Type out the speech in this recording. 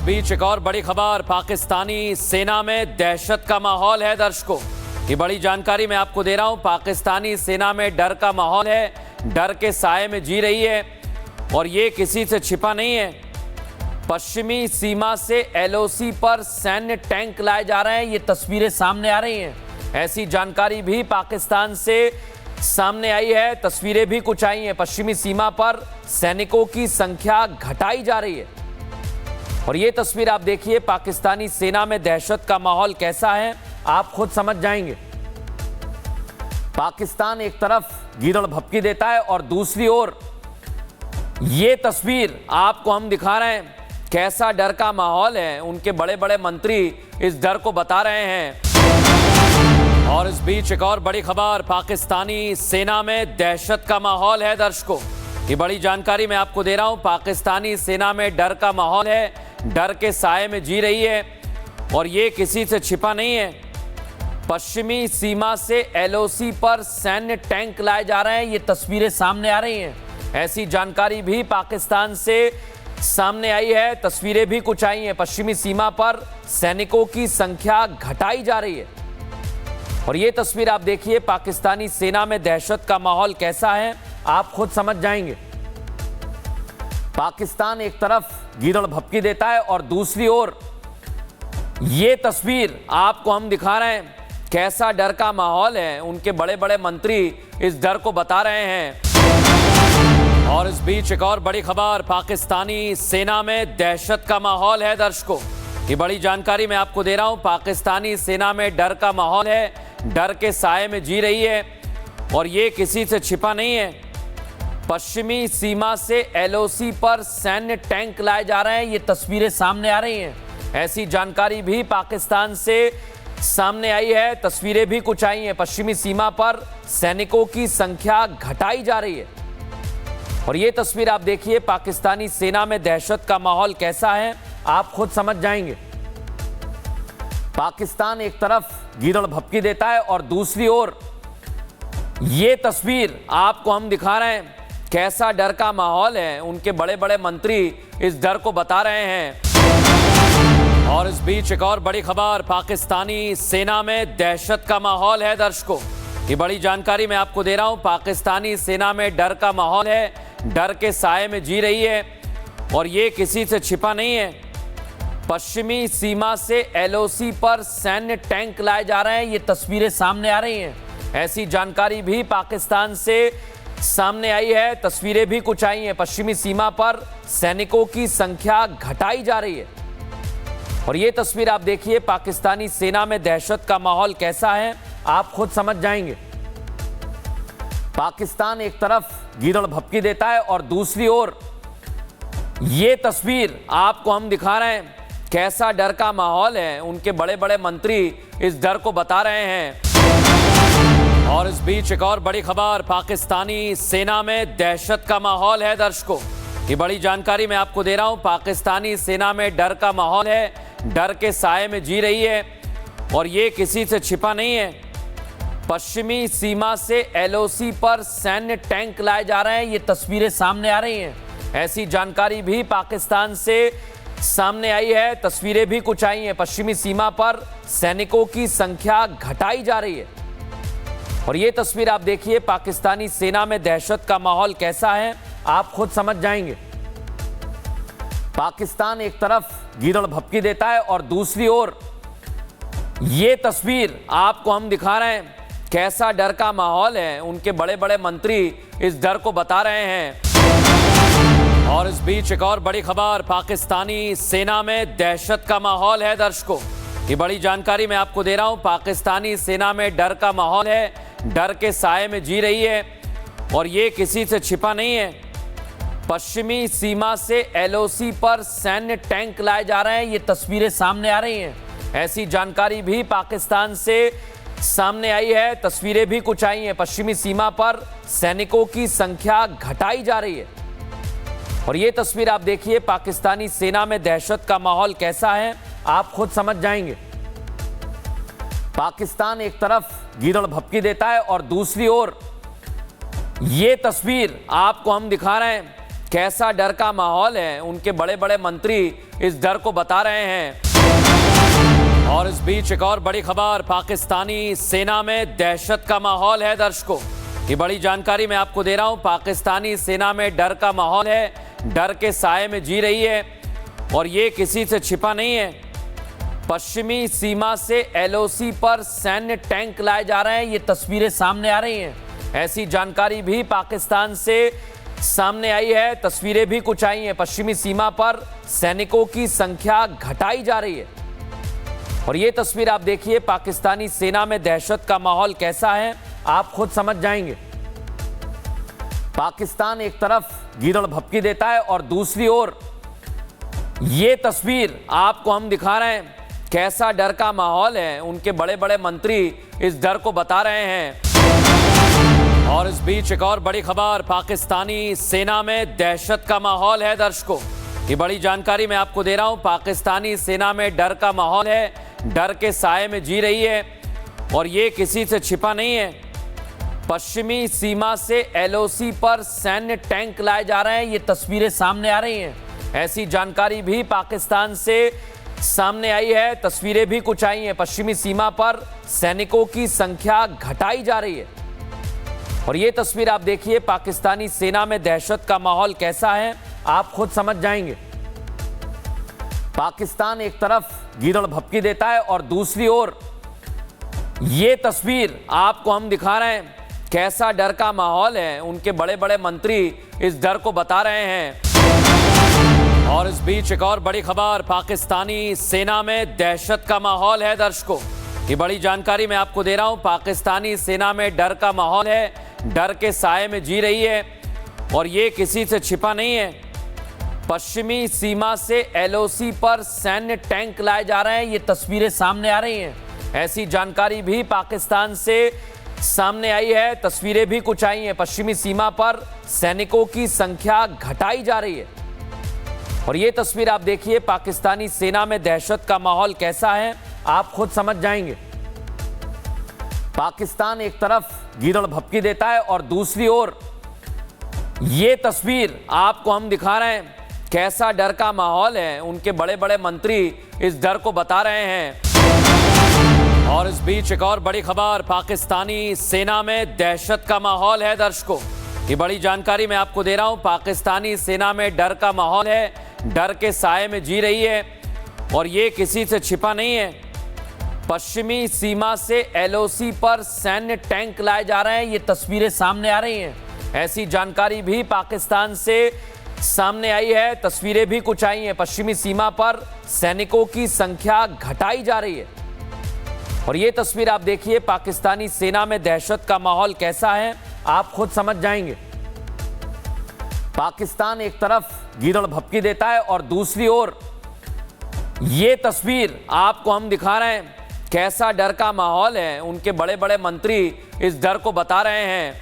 बीच एक और बड़ी खबर, पाकिस्तानी सेना में दहशत का माहौल है। दर्शकों, ये बड़ी जानकारी मैं आपको दे रहा हूं। पाकिस्तानी सेना में डर का माहौल है, डर के साए में जी रही है और ये किसी से छिपा नहीं है। पश्चिमी सीमा से एलओसी पर सैन्य टैंक लाए जा रहे हैं, ये तस्वीरें सामने आ रही हैं। ऐसी जानकारी भी पाकिस्तान से सामने आई है, तस्वीरें भी कुछ आई हैं। पश्चिमी सीमा पर सैनिकों की संख्या घटाई जा रही है और ये तस्वीर आप देखिए, पाकिस्तानी सेना में दहशत का माहौल कैसा है आप खुद समझ जाएंगे। पाकिस्तान एक तरफ गीदड़ भपकी देता है और दूसरी ओर ये तस्वीर आपको हम दिखा रहे हैं, कैसा डर का माहौल है। उनके बड़े बड़े मंत्री इस डर को बता रहे हैं। और इस बीच एक और बड़ी खबर, पाकिस्तानी सेना में दहशत का माहौल है। दर्शकों, ये बड़ी जानकारी मैं आपको दे रहा हूं। पाकिस्तानी सेना में डर का माहौल है, डर के साए में जी रही है और ये किसी से छिपा नहीं है। पश्चिमी सीमा से एलओसी पर सैन्य टैंक लाए जा रहे हैं, ये तस्वीरें सामने आ रही हैं। ऐसी जानकारी भी पाकिस्तान से सामने आई है, तस्वीरें भी कुछ आई हैं। पश्चिमी सीमा पर सैनिकों की संख्या घटाई जा रही है और ये तस्वीर आप देखिए, पाकिस्तानी सेना में दहशत का माहौल कैसा है आप खुद समझ जाएंगे। पाकिस्तान एक तरफ गीदड़ भपकी देता है और दूसरी ओर ये तस्वीर आपको हम दिखा रहे हैं, कैसा डर का माहौल है। उनके बड़े बड़े मंत्री इस डर को बता रहे हैं। और इस बीच एक और बड़ी खबर, पाकिस्तानी सेना में दहशत का माहौल है। दर्शकों, ये बड़ी जानकारी मैं आपको दे रहा हूं। पाकिस्तानी सेना में डर का माहौल है, डर के साए में जी रही है और ये किसी से छिपा नहीं है। पश्चिमी सीमा से एलओसी पर सैन्य टैंक लाए जा रहे हैं, ये तस्वीरें सामने आ रही हैं। ऐसी जानकारी भी पाकिस्तान से सामने आई है, तस्वीरें भी कुछ आई हैं। पश्चिमी सीमा पर सैनिकों की संख्या घटाई जा रही है और ये तस्वीर आप देखिए, पाकिस्तानी सेना में दहशत का माहौल कैसा है आप खुद समझ जाएंगे। पाकिस्तान एक तरफ गीदड़ भपकी देता है और दूसरी ओर ये तस्वीर आपको हम दिखा रहे हैं, कैसा डर का माहौल है। उनके बड़े बड़े मंत्री इस डर को बता रहे हैं। और इस बीच एक और बड़ी खबर, पाकिस्तानी सेना में दहशत का माहौल है। दर्शकों, ये बड़ी जानकारी मैं आपको दे रहा हूं। पाकिस्तानी सेना में डर का माहौल है, डर के साए में जी रही है और ये किसी से छिपा नहीं है। पश्चिमी सीमा से एलओसी पर सैन्य टैंक लाए जा रहे हैं, ये तस्वीरें सामने आ रही हैं। ऐसी जानकारी भी पाकिस्तान से सामने आई है, तस्वीरें भी कुछ आई हैं। पश्चिमी सीमा पर सैनिकों की संख्या घटाई जा रही है और ये तस्वीर आप देखिए, पाकिस्तानी सेना में दहशत का माहौल कैसा है आप खुद समझ जाएंगे। पाकिस्तान एक तरफ गीदड़ भपकी देता है और दूसरी ओर ये तस्वीर आपको हम दिखा रहे हैं, कैसा डर का माहौल है। उनके बड़े बड़े मंत्री इस डर को बता रहे हैं। और इस बीच एक और बड़ी खबर, पाकिस्तानी सेना में दहशत का माहौल है। दर्शकों, ये बड़ी जानकारी मैं आपको दे रहा हूं। पाकिस्तानी सेना में डर का माहौल है, डर के साए में जी रही है और ये किसी से छिपा नहीं है। पश्चिमी सीमा से एलओसी पर सैन्य टैंक लाए जा रहे हैं, ये तस्वीरें सामने आ रही हैं। ऐसी जानकारी भी पाकिस्तान से सामने आई है, तस्वीरें भी कुछ आई हैं। पश्चिमी सीमा पर सैनिकों की संख्या घटाई जा रही है और ये तस्वीर आप देखिए, पाकिस्तानी सेना में दहशत का माहौल कैसा है आप खुद समझ जाएंगे। पाकिस्तान एक तरफ गीदड़ भपकी देता है और दूसरी ओर ये तस्वीर आपको हम दिखा रहे हैं, कैसा डर का माहौल है। उनके बड़े बड़े मंत्री इस डर को बता रहे हैं। और इस बीच एक और बड़ी खबर, पाकिस्तानी सेना में दहशत का माहौल है। दर्शकों, ये बड़ी जानकारी मैं आपको दे रहा हूं। पाकिस्तानी सेना में डर का माहौल है, डर के साए में जी रही है और ये किसी से छिपा नहीं है। पश्चिमी सीमा से एलओसी पर सैन्य टैंक लाए जा रहे हैं, ये तस्वीरें सामने आ रही हैं। ऐसी जानकारी भी पाकिस्तान से सामने आई है, तस्वीरें भी कुछ आई हैं। पश्चिमी सीमा पर सैनिकों की संख्या घटाई जा रही है और ये तस्वीर आप देखिए, पाकिस्तानी सेना में दहशत का माहौल कैसा है आप खुद समझ जाएंगे। पाकिस्तान एक तरफ गीदड़ भपकी देता है और दूसरी ओर ये तस्वीर आपको हम दिखा रहे हैं, कैसा डर का माहौल है, उनके बड़े बड़े मंत्री इस डर को बता रहे हैं। और इस बीच एक और बड़ी खबर, पाकिस्तानी सेना में दहशत का माहौल है। दर्शकों, ये बड़ी जानकारी मैं आपको दे रहा हूं। पाकिस्तानी सेना में डर का माहौल है, डर के साए में जी रही है और ये किसी से छिपा नहीं है। पश्चिमी सीमा से एलओसी पर सैन्य टैंक लाए जा रहे हैं, ये तस्वीरें सामने आ रही हैं। ऐसी जानकारी भी पाकिस्तान से सामने आई है, तस्वीरें भी कुछ आई हैं। पश्चिमी सीमा पर सैनिकों की संख्या घटाई जा रही है और ये तस्वीर आप देखिए। पाकिस्तानी सेना में दहशत का माहौल कैसा है, आप खुद समझ जाएंगे। पाकिस्तान एक तरफ गीदड़ भभकी देता है और दूसरी ओर ये तस्वीर आपको हम दिखा रहे हैं, कैसा डर का माहौल है। उनके बड़े बड़े मंत्री इस डर को बता रहे हैं। और इस बीच एक और बड़ी खबर, पाकिस्तानी सेना में दहशत का माहौल है। दर्शकों, ये बड़ी जानकारी मैं आपको दे रहा हूं। पाकिस्तानी सेना में डर का माहौल है, डर के साए में जी रही है और ये किसी से छिपा नहीं है। पश्चिमी सीमा से एलओसी पर सैन्य टैंक लाए जा रहे हैं, ये तस्वीरें सामने आ रही हैं। ऐसी जानकारी भी पाकिस्तान से सामने आई है, तस्वीरें भी कुछ आई हैं। पश्चिमी सीमा पर सैनिकों की संख्या घटाई जा रही है और ये तस्वीर आप देखिए। पाकिस्तानी सेना में दहशत का माहौल कैसा है, आप खुद समझ जाएंगे। पाकिस्तान एक तरफ गीदड़ भभकी देता है और दूसरी ओर ये तस्वीर आपको हम दिखा रहे हैं, कैसा डर का माहौल है। उनके बड़े बड़े मंत्री इस डर को बता रहे हैं। और इस बीच एक और बड़ी खबर, पाकिस्तानी सेना में दहशत का माहौल है। दर्शकों, ये बड़ी जानकारी मैं आपको दे रहा हूं। पाकिस्तानी सेना में डर का माहौल है, डर के साए में जी रही है और ये किसी से छिपा नहीं है। पश्चिमी सीमा से एलओसी पर सैन्य टैंक लाए जा रहे हैं, ये तस्वीरें सामने आ रही हैं। ऐसी जानकारी भी पाकिस्तान से सामने आई है, तस्वीरें भी कुछ आई हैं। पश्चिमी सीमा पर सैनिकों की संख्या घटाई जा रही है और ये तस्वीर आप देखिए। पाकिस्तानी सेना में दहशत का माहौल कैसा है, आप खुद समझ जाएंगे। पाकिस्तान एक तरफ गीदड़ भभकी देता है और दूसरी ओर ये तस्वीर आपको हम दिखा रहे हैं, कैसा डर का माहौल है। उनके बड़े बड़े मंत्री इस डर को बता रहे हैं। और इस बीच एक और बड़ी खबर, पाकिस्तानी सेना में दहशत का माहौल है। दर्शकों, ये बड़ी जानकारी मैं आपको दे रहा हूं। पाकिस्तानी सेना में डर का माहौल है, डर के साए में जी रही है और ये किसी से छिपा नहीं है। पश्चिमी सीमा से एलओसी पर सैन्य टैंक लाए जा रहे हैं, ये तस्वीरें सामने आ रही हैं। ऐसी जानकारी भी पाकिस्तान से सामने आई है, तस्वीरें भी कुछ आई हैं। पश्चिमी सीमा पर सैनिकों की संख्या घटाई जा रही है और ये तस्वीर आप देखिए। पाकिस्तानी सेना में दहशत का माहौल कैसा है, आप खुद समझ जाएंगे। पाकिस्तान एक तरफ गीदड़ भभकी देता है और दूसरी ओर ये तस्वीर आपको हम दिखा रहे हैं, कैसा डर का माहौल है। उनके बड़े बड़े मंत्री इस डर को बता रहे हैं।